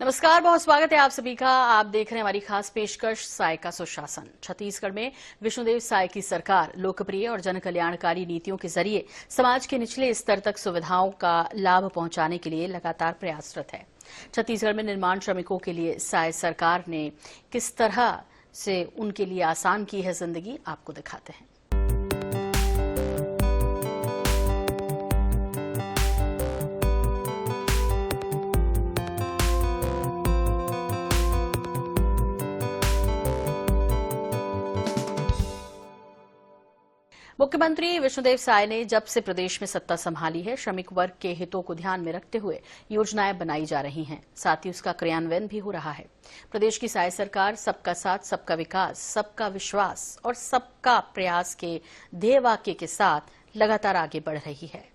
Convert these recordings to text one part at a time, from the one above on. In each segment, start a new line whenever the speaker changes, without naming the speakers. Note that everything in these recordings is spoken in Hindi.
नमस्कार, बहुत स्वागत है आप सभी का। आप देख रहे हैं हमारी खास पेशकश साय का सुशासन। छत्तीसगढ़ में विष्णुदेव साय की सरकार लोकप्रिय और जन कल्याणकारी नीतियों के जरिए समाज के निचले स्तर तक सुविधाओं का लाभ पहुंचाने के लिए लगातार प्रयासरत है। छत्तीसगढ़ में निर्माण श्रमिकों के लिए साय सरकार ने किस तरह से उनके लिए आसान की है जिंदगी, आपको दिखाते हैं। मुख्यमंत्री विष्णुदेव साय ने जब से प्रदेश में सत्ता संभाली है, श्रमिक वर्ग के हितों को ध्यान में रखते हुए योजनाएं बनाई जा रही हैं, साथ ही उसका क्रियान्वयन भी हो रहा है। प्रदेश की साय सरकार सबका साथ, सबका विकास, सबका विश्वास और सबका प्रयास के ध्येय वाक्य के साथ लगातार आगे बढ़ रही है।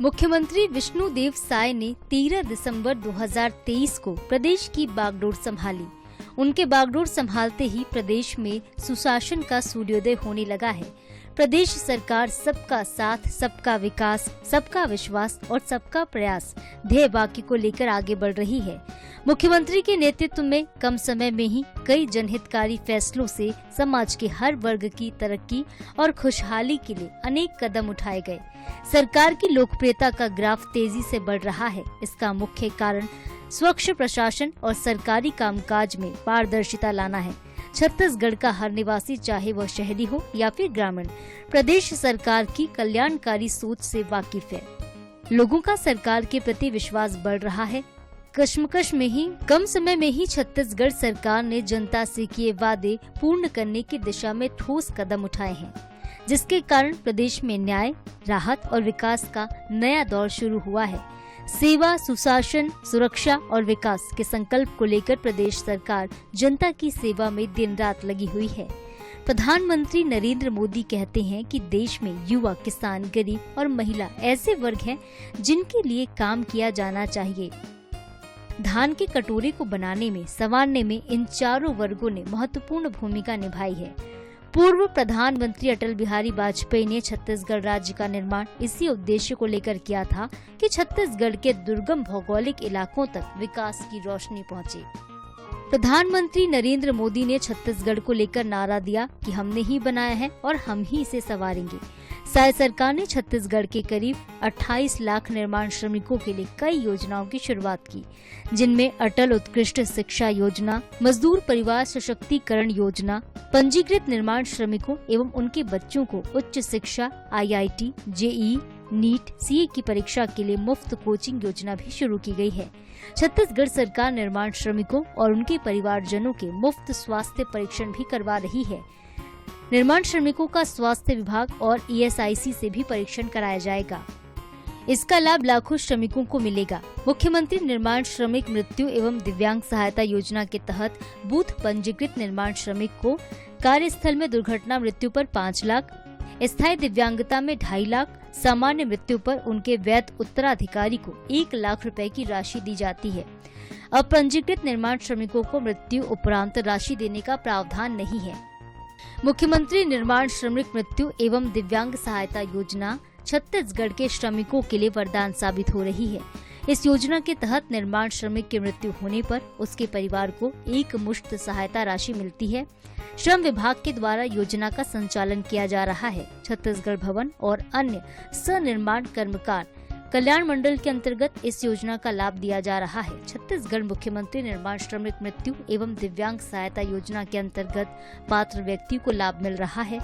मुख्यमंत्री विष्णुदेव साय ने 13 दिसंबर 2023 को प्रदेश की बागडोर संभाली। उनके बागडोर संभालते ही प्रदेश में सुशासन का सूर्योदय होने लगा है। प्रदेश सरकार सबका साथ, सबका विकास, सबका विश्वास और सबका प्रयास ध्येय वाक्य को लेकर आगे बढ़ रही है। मुख्यमंत्री के नेतृत्व में कम समय में ही कई जनहितकारी फैसलों से समाज के हर वर्ग की तरक्की और खुशहाली के लिए अनेक कदम उठाए गए। सरकार की लोकप्रियता का ग्राफ तेजी से बढ़ रहा है। इसका मुख्य कारण स्वच्छ प्रशासन और सरकारी कामकाज में पारदर्शिता लाना है। छत्तीसगढ़ का हर निवासी, चाहे वह शहरी हो या फिर ग्रामीण, प्रदेश सरकार की कल्याणकारी सोच से वाकिफ है। लोगों का सरकार के प्रति विश्वास बढ़ रहा है। कश्मकश में ही कम समय में ही छत्तीसगढ़ सरकार ने जनता से किए वादे पूर्ण करने की दिशा में ठोस कदम उठाए हैं, जिसके कारण प्रदेश में न्याय, राहत और विकास का नया दौर शुरू हुआ है। सेवा, सुशासन, सुरक्षा और विकास के संकल्प को लेकर प्रदेश सरकार जनता की सेवा में दिन रात लगी हुई है। प्रधानमंत्री नरेंद्र मोदी कहते हैं कि देश में युवा, किसान, गरीब और महिला ऐसे वर्ग हैं जिनके लिए काम किया जाना चाहिए। धान के कटोरे को बनाने में, संवारने में इन चारों वर्गों ने महत्वपूर्ण भूमिका निभाई है। पूर्व प्रधानमंत्री अटल बिहारी वाजपेयी ने छत्तीसगढ़ राज्य का निर्माण इसी उद्देश्य को लेकर किया था कि छत्तीसगढ़ के दुर्गम भौगोलिक इलाकों तक विकास की रोशनी पहुंचे। प्रधानमंत्री नरेंद्र मोदी ने छत्तीसगढ़ को लेकर नारा दिया कि हमने ही बनाया है और हम ही इसे संवारेंगे। साय सरकार ने छत्तीसगढ़ के करीब 28 लाख निर्माण श्रमिकों के लिए कई योजनाओं की शुरुआत की, जिनमें अटल उत्कृष्ट शिक्षा योजना, मजदूर परिवार सशक्तिकरण योजना, पंजीकृत निर्माण श्रमिकों एवं उनके बच्चों को उच्च शिक्षा, IIT, JEE, नीट, CA की परीक्षा के लिए मुफ्त कोचिंग योजना भी शुरू की गई है। छत्तीसगढ़ सरकार निर्माण श्रमिकों और उनके परिवारजनों के मुफ्त स्वास्थ्य परीक्षण भी करवा रही है। निर्माण श्रमिकों का स्वास्थ्य विभाग और ESIC से भी परीक्षण कराया जाएगा। इसका लाभ लाखों श्रमिकों को मिलेगा। मुख्यमंत्री निर्माण श्रमिक मृत्यु एवं दिव्यांग सहायता योजना के तहत बूथ पंजीकृत निर्माण श्रमिक को कार्यस्थल में दुर्घटना मृत्यु पर 5 लाख, स्थायी दिव्यांगता में 2.5 लाख, सामान्य मृत्यु पर उनके वैध उत्तराधिकारी को 1 लाख रुपए की राशि दी जाती है। अब पंजीकृत निर्माण श्रमिकों को मृत्यु उपरांत राशि देने का प्रावधान नहीं है। मुख्यमंत्री निर्माण श्रमिक मृत्यु एवं दिव्यांग सहायता योजना छत्तीसगढ़ के श्रमिकों के लिए वरदान साबित हो रही है। इस योजना के तहत निर्माण श्रमिक की मृत्यु होने पर उसके परिवार को एक मुश्त सहायता राशि मिलती है। श्रम विभाग के द्वारा योजना का संचालन किया जा रहा है। छत्तीसगढ़ भवन और अन्य सनिर्माण कर्मकार कल्याण मंडल के अंतर्गत इस योजना का लाभ दिया जा रहा है। छत्तीसगढ़ मुख्यमंत्री निर्माण श्रमिक मृत्यु एवं दिव्यांग सहायता योजना के अंतर्गत पात्र व्यक्ति को लाभ मिल रहा है।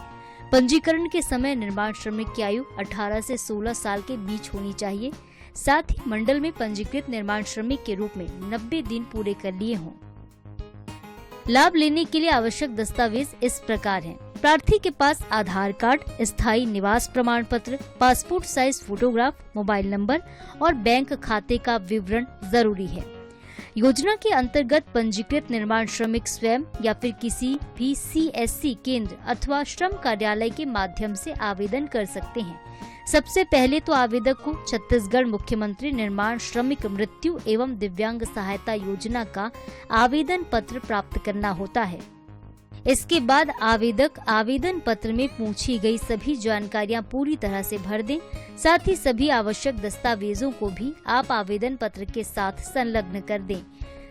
पंजीकरण के समय निर्माण श्रमिक की आयु 18 से 16 साल के बीच होनी चाहिए। साथ ही मंडल में पंजीकृत निर्माण श्रमिक के रूप में 90 दिन पूरे कर लिए हों। लाभ लेने के लिए आवश्यक दस्तावेज इस प्रकार हैं। प्रार्थी के पास आधार कार्ड, स्थायी निवास प्रमाण पत्र, passport size photograph, mobile number और बैंक खाते का विवरण जरूरी है। योजना के अंतर्गत पंजीकृत निर्माण श्रमिक स्वयं या फिर किसी भी CSC केंद्र अथवा श्रम कार्यालय के माध्यम से आवेदन कर सकते हैं। सबसे पहले तो आवेदक को छत्तीसगढ़ मुख्यमंत्री निर्माण श्रमिक मृत्यु एवं दिव्यांग सहायता योजना का आवेदन पत्र प्राप्त करना होता है। इसके बाद आवेदक आवेदन पत्र में पूछी गई सभी जानकारियां पूरी तरह से भर दें। साथ ही सभी आवश्यक दस्तावेजों को भी आप आवेदन पत्र के साथ संलग्न कर दें।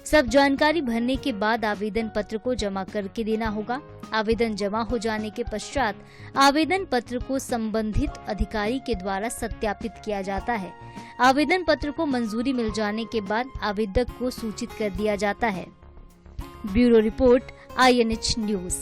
सब जानकारी भरने के बाद आवेदन पत्र को जमा करके देना होगा। आवेदन जमा हो जाने के पश्चात आवेदन पत्र को संबंधित अधिकारी के द्वारा सत्यापित किया जाता है। आवेदन पत्र को मंजूरी मिल जाने के बाद आवेदक को सूचित कर दिया जाता है। Bureau report, INH news.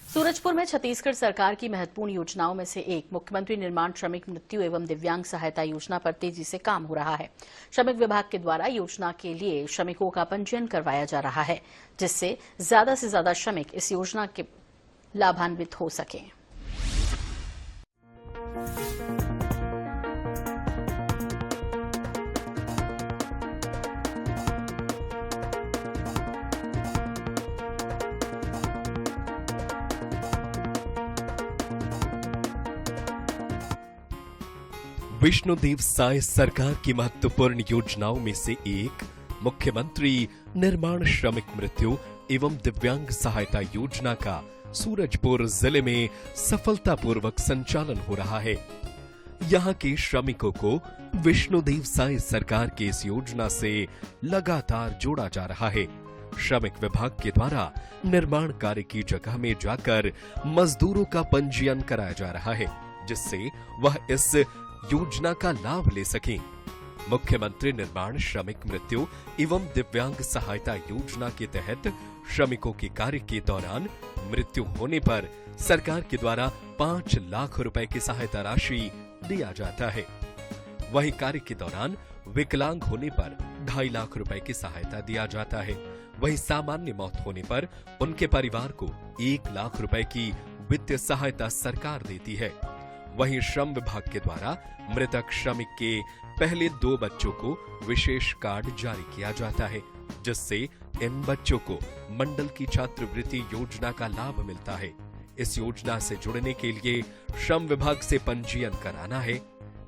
Surajpur में छत्तीसगढ़ सरकार की महत्वपूर्ण योजनाओं में से एक मुख्यमंत्री निर्माण श्रमिक मृत्यु एवं दिव्यांग सहायता योजना पर तेजी से काम हो रहा है। श्रमिक विभाग के द्वारा योजना के लिए श्रमिकों का पंजीयन करवाया जा रहा है, जिससे ज्यादा से ज्यादा श्रमिक इस योजना के लाभान्वित हो सकें।
विष्णुदेव साय सरकार की महत्वपूर्ण योजनाओं में से एक मुख्यमंत्री निर्माण श्रमिक मृत्यु एवं दिव्यांग सहायता योजना का सूरजपुर जिले में सफलतापूर्वक संचालन हो रहा है। यहाँ के श्रमिकों को विष्णुदेव साय सरकार की इस योजना से लगातार जोड़ा जा रहा है। श्रमिक विभाग के द्वारा निर्माण कार्य की जगह में जाकर मजदूरों का पंजीयन कराया जा रहा है, जिससे वह इस योजना का लाभ ले सकें। मुख्यमंत्री निर्माण श्रमिक मृत्यु एवं दिव्यांग सहायता योजना के तहत श्रमिकों के कार्य के दौरान मृत्यु होने पर सरकार के द्वारा 5 लाख रुपए की सहायता राशि दिया जाता है। वहीं कार्य के दौरान विकलांग होने पर 2.5 लाख रुपए की सहायता दिया जाता है। वहीं सामान्य मौत होने पर उनके परिवार को 1 लाख रुपए की वित्तीय सहायता सरकार देती है। वहीं श्रम विभाग के द्वारा मृतक श्रमिक के पहले 2 बच्चों को विशेष कार्ड जारी किया जाता है, जिससे इन बच्चों को मंडल की छात्रवृत्ति योजना का लाभ मिलता है। इस योजना से जुड़ने के लिए श्रम विभाग से पंजीयन कराना है,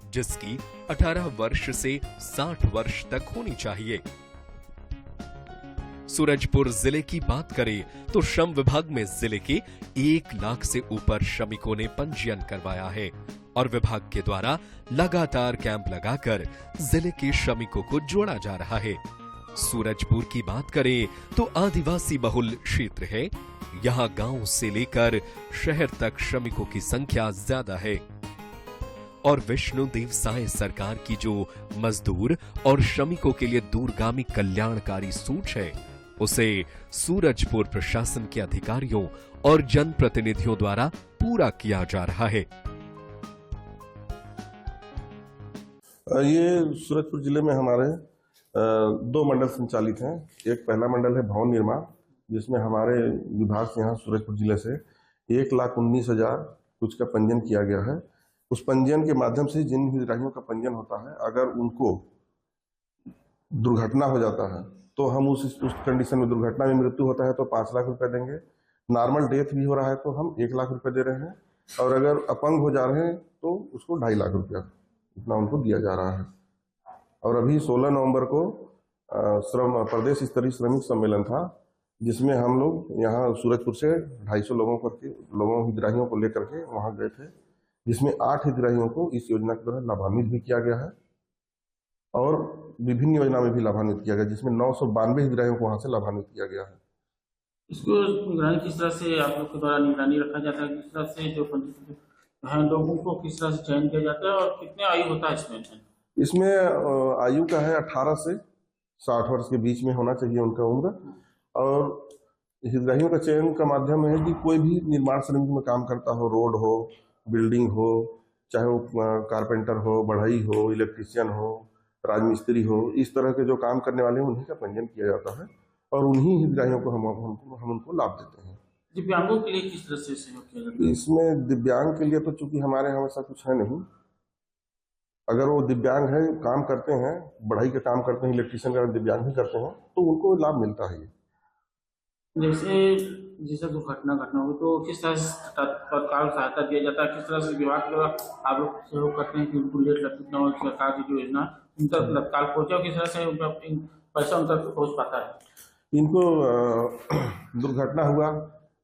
जिसकी 18 वर्ष से 60 वर्ष तक होनी चाहिए। सूरजपुर जिले की बात करें तो श्रम विभाग में जिले के 1 लाख से ऊपर श्रमिकों ने पंजीयन करवाया है और विभाग के द्वारा लगातार कैंप लगाकर जिले के श्रमिकों को जोड़ा जा रहा है। सूरजपुर की बात करें तो आदिवासी बहुल क्षेत्र है। यहाँ गांव से लेकर शहर तक श्रमिकों की संख्या ज्यादा है और विष्णुदेव साय सरकार की जो मजदूर और श्रमिकों के लिए दूरगामी कल्याणकारी सोच है, उसे सूरजपुर प्रशासन के अधिकारियों और जनप्रतिनिधियों द्वारा पूरा किया जा रहा है।
ये सूरजपुर जिले में हमारे 2 मंडल संचालित हैं। एक पहला मंडल है भवन निर्माण, जिसमें हमारे विभाग से यहाँ सूरजपुर जिले से 1,19,000 कुछ का पंजीयन किया गया है। उस पंजीयन के माध्यम से जिन हितग्राहियों का पंजीयन होता है, अगर उनको दुर्घटना हो जाता है तो हम उस कंडीशन में, दुर्घटना में मृत्यु होता है तो 5 लाख रुपए देंगे। नॉर्मल डेथ भी हो रहा है तो हम 1 लाख रुपए दे रहे हैं, और अगर अपंग हो जा रहे हैं तो उसको 2.5 लाख रुपया इतना उनको दिया जा रहा है। और अभी 16 नवंबर को श्रम प्रदेश स्तरीय श्रमिक सम्मेलन था, जिसमें हम लोग यहाँ सूरजपुर से 250 हितग्राहियों को लेकर के वहाँ गए थे, जिसमें 8 हितग्राहियों को इस योजना के द्वारा लाभान्वित भी किया गया है और विभिन्न योजना में भी लाभान्वित किया गया, जिसमें 992 हितग्राहियों को वहाँ से लाभान्वित किया गया है।
इसको निगरानी किस तरह से आप लोग के द्वारा निगरानी रखा जाता है? किस तरह से जो पंजीकृत हैं लोगों को किस तरह से चयन किया जाता है और कितने आयु होता है इसमें?
इसमें आयु का है 18 से 60 वर्ष के बीच में होना चाहिए उनका उम्र। और हितग्राहियों का चयन का माध्यम है कि कोई भी निर्माण श्रमिक में काम करता हो, रोड हो, बिल्डिंग हो, चाहे वो कारपेंटर हो, बढ़ई हो, इलेक्ट्रीशियन हो, राजमिस्त्री हो, इस तरह के जो काम करने वाले हैं उन्हीं का पंजीयन किया जाता है और उन्हीं हितग्राहियों को हम उनको लाभ देते हैं।
दिव्यांगों के लिए किस तरह से सहयोग किया जाता है?
इसमें दिव्यांग के लिए तो चूंकि हमारे यहाँ वैसा कुछ है नहीं। अगर वो दिव्यांग है, काम करते हैं, बढ़ाई का काम करते हैं, इलेक्ट्रीशियन का दिव्यांग ही करते हैं, तो उनको लाभ मिलता है।
जैसे दुर्घटना घटना हो तो किस तरह से तत्काल सहायता दिया जाता है, किस तरह से विभाग के द्वारा आप लोग सहयोग करते हैं कि उनको लेट लगती न हो, सरकार की जो योजना उन तक तत्काल पहुँचे और किस तरह से उनका पैसा उन तक पहुँच पाता है?
इनको दुर्घटना हुआ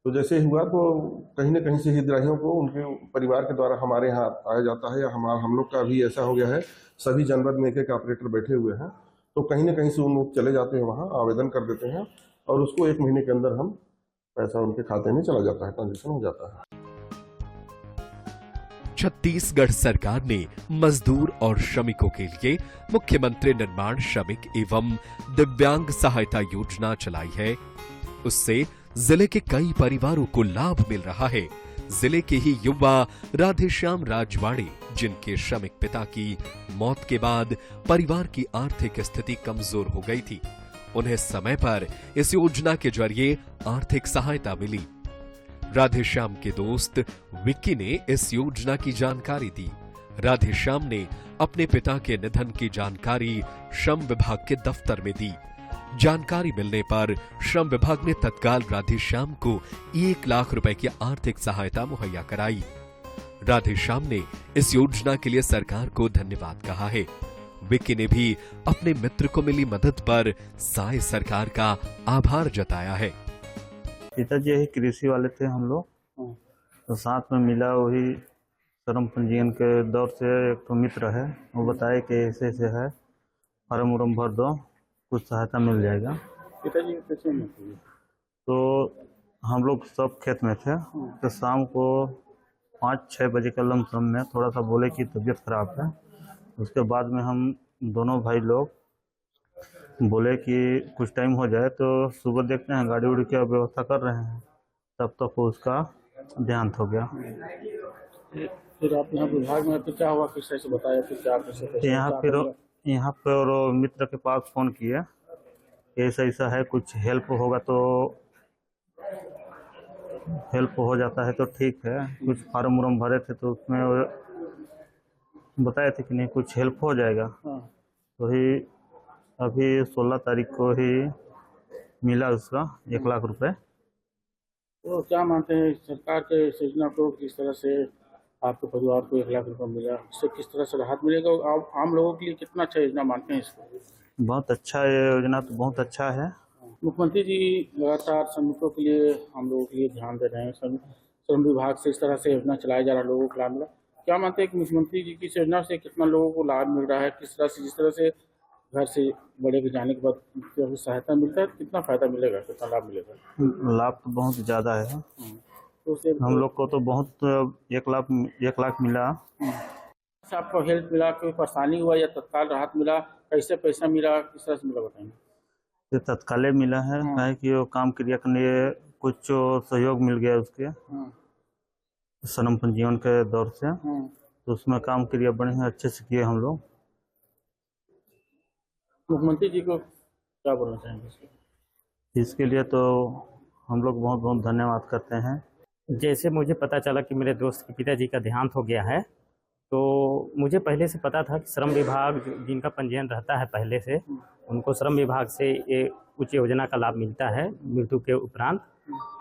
तो जैसे ही हुआ तो कहीं न कहीं से हितग्राहियों को उनके परिवार के द्वारा हमारे यहाँ आया जाता है, या हम लोग का भी ऐसा हो गया है, सभी जनपद में एक एक ऑपरेटर बैठे हुए हैं, तो कहीं न कहीं से उन लोग चले जाते हैं वहाँ, आवेदन कर देते हैं और उसको 1 महीने के अंदर हम पैसा उनके खाते में चला जाता है, ट्रांजेक्शन हो जाता है।
छत्तीसगढ़ सरकार ने मजदूर और श्रमिकों के लिए मुख्यमंत्री निर्माण श्रमिक एवं दिव्यांग सहायता योजना चलाई है। उससे जिले के कई परिवारों को लाभ मिल रहा है। जिले के ही युवा राधेश्याम राजवाड़े, जिनके श्रमिक पिता की मौत के बाद परिवार की आर्थिक स्थिति कमजोर हो गई थी, उन्हें समय पर इस योजना के जरिए आर्थिक सहायता मिली। राधेश्याम के दोस्त विक्की ने इस योजना की जानकारी दी। राधेश्याम ने अपने पिता के निधन की जानकारी श्रम विभाग के दफ्तर में दी। जानकारी मिलने पर श्रम विभाग ने तत्काल राधेश्याम को 1 लाख रुपए की आर्थिक सहायता मुहैया कराई। राधेश्याम ने इस योजना के लिए सरकार को धन्यवाद कहा है। विक्की ने भी अपने मित्र को मिली मदद पर साय सरकार का आभार जताया है।
पिताजी यही कृषि वाले थे हम लोग, तो साथ में मिला वही श्रम पंजीयन के दौर से एक तो मित्र है, वो बताए कि ऐसे ऐसे है, फॉर्म उर्म भर दो, कुछ सहायता मिल जाएगा।
पिताजी कैसे में थे?
तो हम लोग सब खेत में थे, तो शाम को 5-6 बजे के लमसम में थोड़ा सा बोले कि तबीयत खराब है। उसके बाद में हम दोनों भाई लोग बोले कि कुछ टाइम हो जाए तो सुबह देखते हैं, गाड़ी उड़ी की व्यवस्था कर रहे हैं, तब तक उसका देहांत हो गया।
फिर आप यहाँ विभाग में क्या हुआ, किस तरह से बताया, फिर क्या कैसे?
यहाँ पर मित्र के पास फोन किया, ऐसा ऐसा है, कुछ हेल्प होगा तो हेल्प हो जाता है तो ठीक है। कुछ फार्म उर्म भरे थे तो उसमें बताए थे कि नहीं कुछ हेल्प हो जाएगा। तो ही अभी 16 तारीख को ही मिला उसका 1 लाख रुपए।
तो क्या मानते हैं सरकार के योजना को, किस तरह से आपके परिवार को 1 लाख रुपए मिला, इससे किस तरह से राहत मिलेगा? आप आम लोगों के लिए कितना अच्छा योजना मानते हैं इसको?
बहुत अच्छा है योजना, तो बहुत अच्छा है।
मुख्यमंत्री जी लगातार श्रमिकों के लिए, हम लोगों के लिए ध्यान दे रहे हैं। श्रम विभाग से इस तरह से योजना चलाया जा रहा है, लोगों को लाभ मिला। क्या मानते हैं कि मुख्यमंत्री जी की योजना से कितना लोगों को लाभ मिल रहा है? किस तरह से, जिस तरह से घर से बड़े के जाने के बाद सहायता मिलता है, कितना फायदा मिलेगा, कितना लाभ मिलेगा?
लाभ तो बहुत ज़्यादा है।
तो
हम लोग को तो बहुत 1 लाख मिला।
आपको हेल्प मिला, कोई परेशानी हुआ या तत्काल राहत मिला, कैसे पैसा मिला, किस तरह से मिला बताएंगे?
ये तत्काल मिला है, है कि वो काम क्रिया करने कुछ सहयोग मिल गया उसके श्रम पंजीयन के दौर से, तो उसमें काम क्रिया बढ़िया अच्छे से किए हम लोग।
मुख्यमंत्री जी को क्या बोलना चाहेंगे
इसके लिए? तो हम लोग बहुत बहुत धन्यवाद करते हैं।
जैसे मुझे पता चला कि मेरे दोस्त के पिताजी का देहांत हो गया है, तो मुझे पहले से पता था कि श्रम विभाग जिनका पंजीयन रहता है पहले से, उनको श्रम विभाग से ये कुछ योजना का लाभ मिलता है मृत्यु के उपरांत।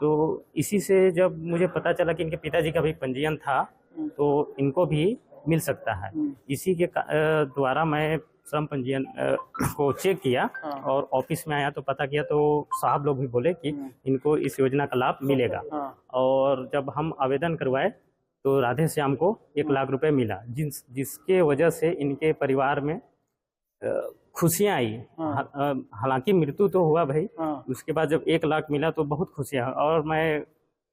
तो इसी से जब मुझे पता चला कि इनके पिताजी का भी पंजीयन था, तो इनको भी मिल सकता है। इसी के द्वारा मैं श्रम पंजीयन को चेक किया और ऑफिस में आया तो पता किया, तो साहब लोग भी बोले कि इनको इस योजना का लाभ मिलेगा। और जब हम आवेदन करवाए तो राधेश्याम को 1 लाख रुपए मिला, जिसके वजह से इनके परिवार में खुशियाँ आई। हालांकि मृत्यु तो हुआ भाई, उसके बाद जब 1 लाख मिला तो बहुत खुशियाँ। और मैं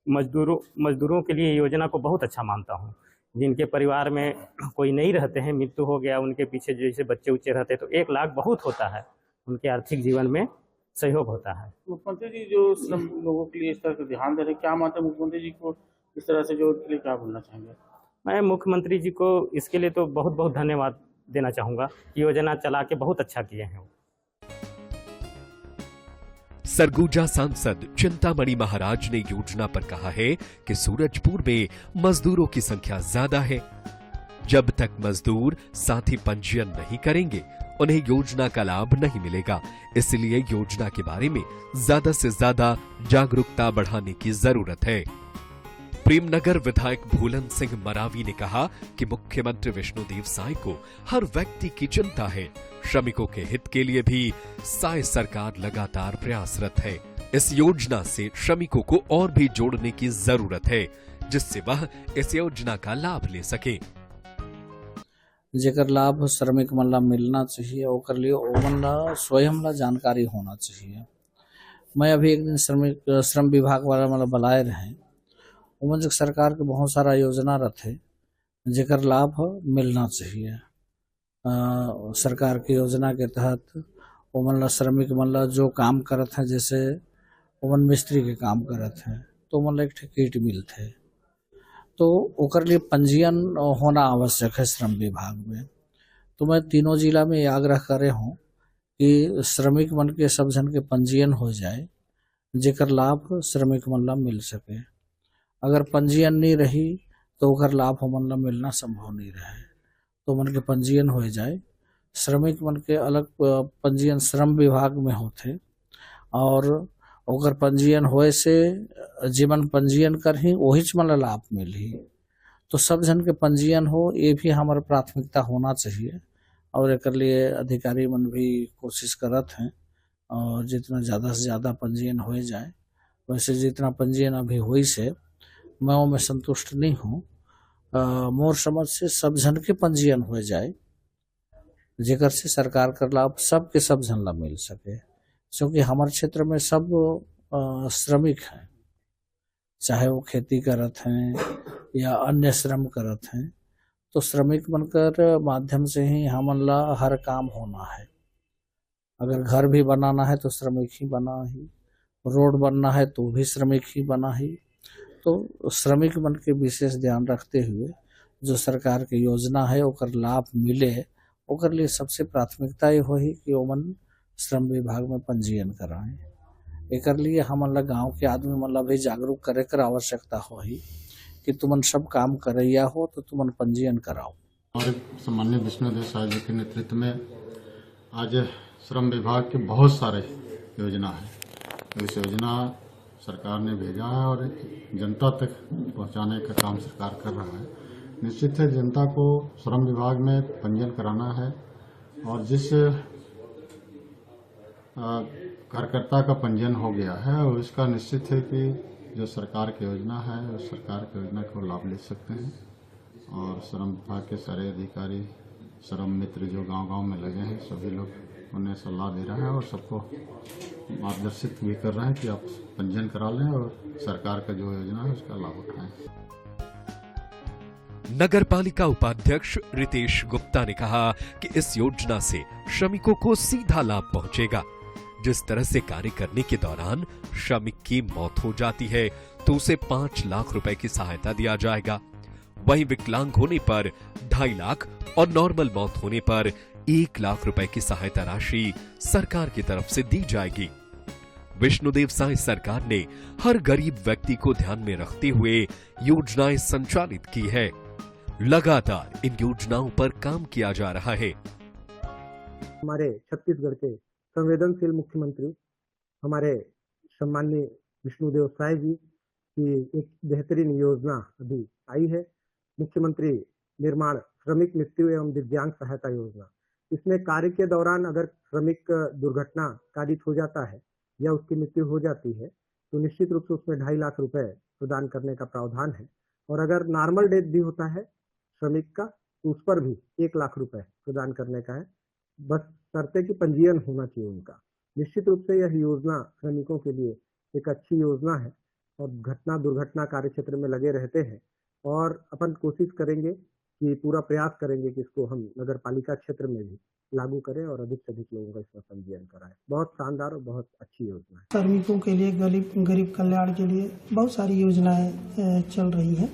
मजदूरों के लिए योजना को बहुत अच्छा मानता हूँ, जिनके परिवार में कोई नहीं रहते हैं, मृत्यु हो गया, उनके पीछे जैसे बच्चे उच्चे रहते हैं, तो 1 लाख बहुत होता है, उनके आर्थिक जीवन में सहयोग होता है।
मुख्यमंत्री जी जो लोगों के लिए इस तरह से ध्यान दे रहे, क्या मानते हैं मुख्यमंत्री जी को इस तरह से, जो उनके लिए क्या बोलना चाहेंगे?
मैं मुख्यमंत्री जी को इसके लिए तो बहुत बहुत धन्यवाद देना चाहूँगा। योजना चला के बहुत अच्छा किए हैं।
सरगुजा सांसद चिंतामणि महाराज ने योजना पर कहा है कि सूरजपुर में मजदूरों की संख्या ज्यादा है। जब तक मजदूर साथी पंजीयन नहीं करेंगे उन्हें योजना का लाभ नहीं मिलेगा। इसलिए योजना के बारे में ज्यादा से ज्यादा जागरूकता बढ़ाने की जरूरत है। प्रेमनगर विधायक भूलन सिंह मरावी ने कहा कि मुख्यमंत्री विष्णुदेव साय को हर व्यक्ति की चिंता है। श्रमिकों के हित के लिए भी साय सरकार लगातार प्रयासरत है। इस योजना से श्रमिकों को और भी जोड़ने की जरूरत है, जिससे वह इस योजना का लाभ ले सके।
जेकर लाभ श्रमिक मन ला मिलना चाहिए, ओकर लिए ओमन ला स्वयं ला जानकारी होना चाहिए। मैं अभी एक दिन श्रम विभाग वाला मतलब बुलाए रहे, ओमन सरकार के बहुत सारा योजना रहते जेकर लाभ मिलना चाहिए। सरकार की योजना के तहत ओमन ला श्रमिक मन ला जो काम करत हैं, जैसे ओमन मिस्त्री के काम करत हैं तो ओमन ला एक किट मिलते, तो ओकर लिए पंजीयन होना आवश्यक है श्रम विभाग में। तो मैं तीनों जिला में आग्रह करे हूँ कि श्रमिक मन के सब जन के पंजीयन हो जाए, जेकर लाभ श्रमिक मन ला मिल सके। अगर पंजीयन नहीं रही तो ओकर लाभ हमन ला मिलना संभव नहीं रहे, तो मन के पंजीयन हो जाए। श्रमिक मन के अलग पंजीयन श्रम विभाग में होते और ओकर पंजीयन होए से जीवन पंजीयन करही वही मन ला लाभ मिली। तो सब जन के पंजीयन हो, ये भी हमारा प्राथमिकता होना चाहिए और एक लिए अधिकारी मन भी कोशिश करत हैं और जितना ज़्यादा से ज़्यादा पंजीयन हो जाए। वैसे जितना पंजीयन अभी हुई से मैं वो में संतुष्ट नहीं हूँ। मोर समझ से सब जन के पंजीयन हो जाए, जेकर से सरकार का लाभ सबके सब जन ला मिल सके। क्योंकि हमारे क्षेत्र में सब श्रमिक हैं, चाहे वो खेती करत हैं या अन्य श्रम करत हैं, तो श्रमिक बनकर माध्यम से ही हमन ला हर काम होना है। अगर घर भी बनाना है तो श्रमिक ही बना ही, रोड बनना है तो भी श्रमिक ही बना ही। तो श्रमिक मन के विशेष ध्यान रखते हुए जो सरकार की योजना है ओकर लाभ मिले, ओकर लिए सबसे प्राथमिकता ये होही कि ओमन श्रम विभाग में पंजीयन कराएं। एकर लिए हमन ला गाँव के आदमी मन ला भी जागरूक करे कर आवश्यकता होही कि तुमन सब काम करैया हो तो तुमन पंजीयन कराओ।
और सम्मान्य विष्णुदेव साय जी के नेतृत्व में आज श्रम विभाग के बहुत सारे योजना है। इस योजना सरकार ने भेजा है और जनता तक पहुंचाने का काम सरकार कर रहा है। निश्चित है जनता को श्रम विभाग में पंजीयन कराना है और जिस कार्यकर्ता का पंजीयन हो गया है और इसका निश्चित है कि जो सरकार की योजना है उस सरकार की योजना को लाभ ले सकते हैं। और श्रम विभाग के सारे अधिकारी, श्रम मित्र जो गांव-गांव में लगे हैं, सभी लोग उन्हें सलाह दे रहे हैं और सबको मार्गदर्शित भी कर रहे हैं कि आप पंजीयन करा लें और सरकार का जो योजना है उसका लाभ उठाएं।
नगर पालिका उपाध्यक्ष रितेश गुप्ता ने कहा कि इस योजना से श्रमिकों को सीधा लाभ पहुंचेगा। जिस तरह से कार्य करने के दौरान श्रमिक की मौत हो जाती है तो उसे 5 लाख रुपए की सहायता दिया जाएगा। वहीं विकलांग होने पर 2.5 लाख और नॉर्मल मौत होने पर 1 लाख रुपए की सहायता राशि सरकार की तरफ से दी जाएगी। विष्णुदेव साय सरकार ने हर गरीब व्यक्ति को ध्यान में रखते हुए योजनाएं संचालित की है। लगातार इन योजनाओं पर काम किया जा रहा है।
हमारे छत्तीसगढ़ के संवेदनशील मुख्यमंत्री हमारे सम्माननीय विष्णुदेव साय जी की एक बेहतरीन योजना अभी आई है, मुख्यमंत्री निर्माण श्रमिक मृत्यु एवं दिव्यांग सहायता योजना। इसमें कार्य के दौरान अगर श्रमिक दुर्घटना कारित हो जाता है या उसकी मृत्यु हो जाती है तो निश्चित रूप से उसमें 2.5 लाख रुपए प्रदान करने का प्रावधान है। और अगर नॉर्मल डेथ भी होता है श्रमिक का तो उस पर भी 1 लाख रुपए प्रदान करने का है, बस शर्ते कि पंजीयन होना चाहिए उनका। निश्चित रूप से यह योजना श्रमिकों के लिए एक अच्छी योजना है और घटना दुर्घटना कार्य क्षेत्र में लगे रहते हैं और अपन कोशिश करेंगे कि पूरा प्रयास करेंगे कि इसको हम नगर पालिका क्षेत्र में भी लागू करें और अधिक से अधिक लोगों का इसमें पंजीयन कराएं। बहुत शानदार और बहुत अच्छी योजना है।
श्रमिकों के लिए गरीब कल्याण के लिए बहुत सारी योजनाएं चल रही हैं,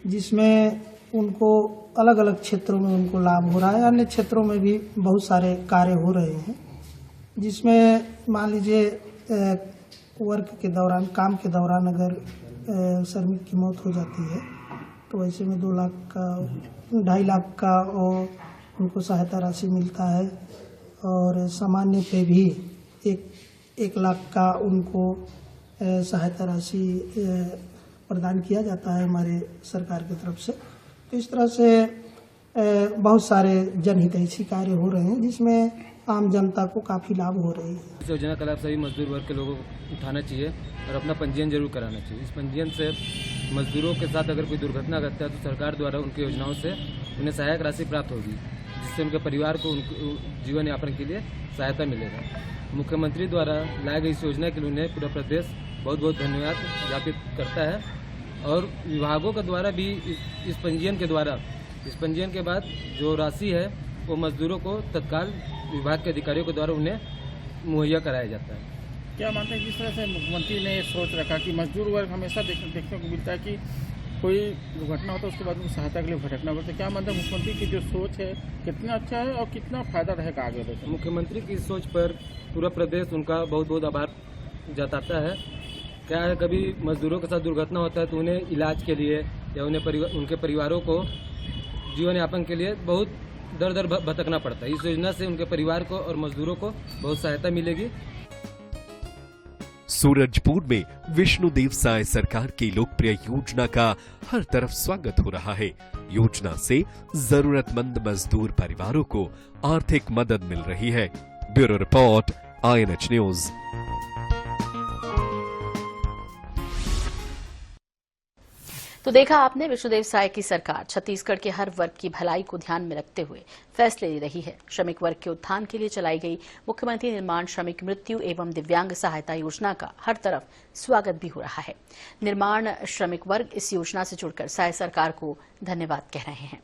जिसमें उनको अलग अलग क्षेत्रों में उनको लाभ हो रहा है। अन्य क्षेत्रों में भी बहुत सारे कार्य हो रहे हैं, जिसमें मान लीजिए वर्क के दौरान, काम के दौरान अगर श्रमिक की मौत हो जाती है तो ऐसे में 2 लाख का, 2.5 लाख का और उनको सहायता राशि मिलता है, और सामान्य पे भी 1 लाख का उनको सहायता राशि प्रदान किया जाता है हमारे सरकार की तरफ से। तो इस तरह से बहुत सारे जनहितैषी कार्य हो रहे हैं जिसमें आम जनता को काफ़ी लाभ हो रही है।
इस योजना का लाभ सभी मजदूर वर्ग के लोगों को उठाना चाहिए और अपना पंजीयन जरूर कराना चाहिए। इस पंजीयन से मजदूरों के साथ अगर कोई दुर्घटना घटता है तो सरकार द्वारा उनकी योजनाओं से उन्हें सहायक राशि प्राप्त होगी, जिससे उनके परिवार को जीवन यापन के लिए सहायता मिलेगा। मुख्यमंत्री द्वारा लाए गई इस योजना के लिए उन्हें पूरा प्रदेश बहुत बहुत धन्यवाद ज्ञापित करता है, और विभागों के द्वारा भी इस पंजीयन के बाद जो राशि है वो मजदूरों को तत्काल विभाग के अधिकारियों के द्वारा उन्हें मुहैया कराया जाता है।
क्या मानते हैं जिस तरह से मुख्यमंत्री ने सोच रखा कि मजदूर वर्ग हमेशा देखने को मिलता है कि कोई दुर्घटना होता है उसके बाद उनको सहायता के लिए भटकना पड़ता है, क्या मानते हैं मुख्यमंत्री की जो सोच है कितना अच्छा है और कितना फायदा रहेगा आगे?
मुख्यमंत्री की सोच पर पूरा प्रदेश उनका बहुत बहुत आभार जताता है। क्या है, कभी मजदूरों के साथ दुर्घटना होता है तो उन्हें इलाज के लिए या उनके परिवारों को जीवन यापन के लिए बहुत दर भटकना पड़ता है। इस योजना से उनके परिवार को और मजदूरों को बहुत सहायता मिलेगी।
सूरजपुर में विष्णुदेव साय सरकार की लोकप्रिय योजना का हर तरफ स्वागत हो रहा है। योजना से जरूरतमंद मजदूर परिवारों को आर्थिक मदद मिल रही है। Bureau report, INH news.
तो देखा आपने, विष्णुदेव साय की सरकार छत्तीसगढ़ के हर वर्ग की भलाई को ध्यान में रखते हुए फैसले ले रही है। श्रमिक वर्ग के उत्थान के लिए चलाई गई मुख्यमंत्री निर्माण श्रमिक मृत्यु एवं दिव्यांग सहायता योजना का हर तरफ स्वागत भी हो रहा है। निर्माण श्रमिक वर्ग इस योजना से जुड़कर साय सरकार को धन्यवाद कह रहे हैं।